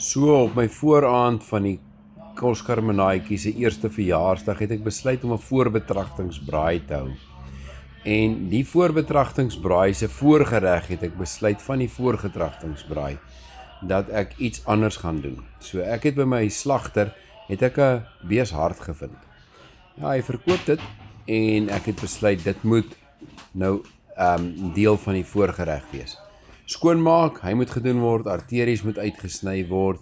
So op my vooraand van die Koskarmenaatjie se eerste verjaarsdag het ek besluit om 'n voorbetragtingsbraai te hou. En die voorbetragtingsbraai se voorgereg het ek besluit van die voorgetragtingsbraai dat ek iets anders gaan doen. So ek het by my slagter het ek 'n beeshart gevind. Ja, hy verkoop dit en ek het besluit dit moet nou deel van die voorgereg wees. Skoonmaak, hy moet gedoen word, arteries moet uitgesny word.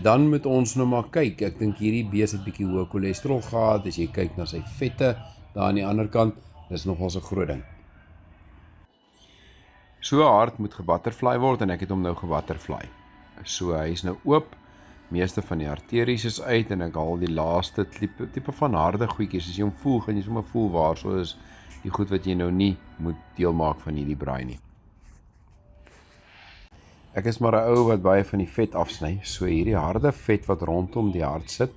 Dan moet ons nou maar kyk. Ek dink hierdie bees het bietjie hoë cholesterol gehad. As jy kyk na sy vette daar aan die ander kant, dis nogals 'n groot ding. So 'n hart moet gebutterfly word en ek het hom nou gebutterfly. So hy is nou oop. Meeste van die arteries is uit en ek haal die laaste tipe van harde goedjies. As jy hom voel, gaan jy sommer voel waar so is die goed wat jy nou nie moet deel maak van hierdie braai nie. Ek is maar 'n ou wat baie van die vet afsny, so hierdie harde vet wat rondom die hart sit.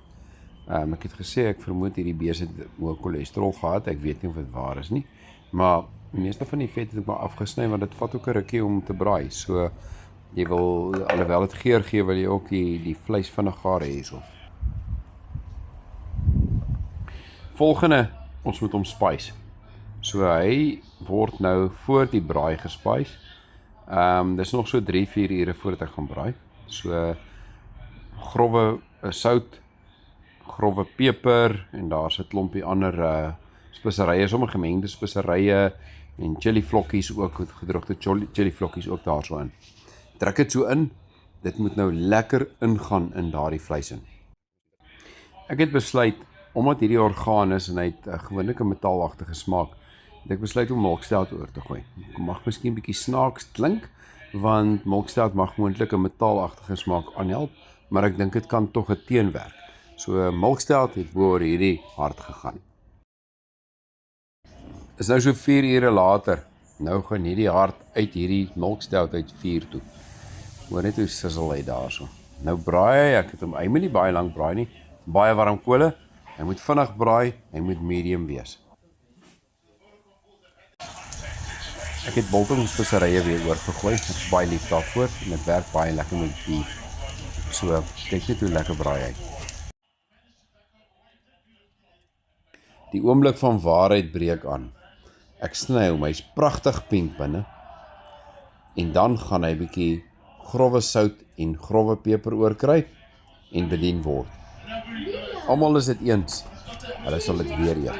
Ek het gesê ek vermoed hierdie bees het hoë cholesterol gehad. Ek weet nie of dit waar is nie, maar die meeste van die vet het ek maar afgesny want dit vat ook 'n rukkie om te braai. So jy wil, alhoewel dit geur gee, wil jy ook die vleis vinnig gaar hê hierso. Volgende, ons moet hom spice. So hy word nou voor die braai gespice. Dis nog so 3-4 ure voordat ek gaan braai. So grove sout, grove peper en daar's 'n klompie ander speserye, sommige gemengde speserye en chili vlokkies ook, gedroogde chili vlokkies ook daarso in. Druk dit so in, dit moet nou lekker ingaan in daardie vleis in. Ek het besluit, omdat hierdie orgaan is en hy het gewoonlik 'n metaalagtige smaak, het ek besluit om melkstout oor te gooi. Dit mag miskien bietjie snaaks klink, want melkstout mag moontlik 'n metaalagtige smaak aanhelp, maar ek dink dit kan tog 'n teenwerk. So melkstout het oor hierdie hart gegaan. Is nou so 4 ure later. Nou gaan hierdie hart uit hierdie melkstout uit vuur toe. Hoor net hoe sissel hy daarso. Nou braai ek het hom, hy moet nie baie lank braai nie. Baie warm kole. Hy moet vinnig braai, hy moet medium wees. Ek het biltong speserye weer oorgegooi. Ek is baie lief daarvoor en dit werk baie lekker met beef. So kyk net hoe lekker braai hy. Die oomblik van waarheid breek aan. Ek sny hom, hy's pragtig pink binne. En dan gaan hy bietjie grove sout en grove peper oorkry en bedien word. Almal is dit eens. Hulle sal dit weer eet.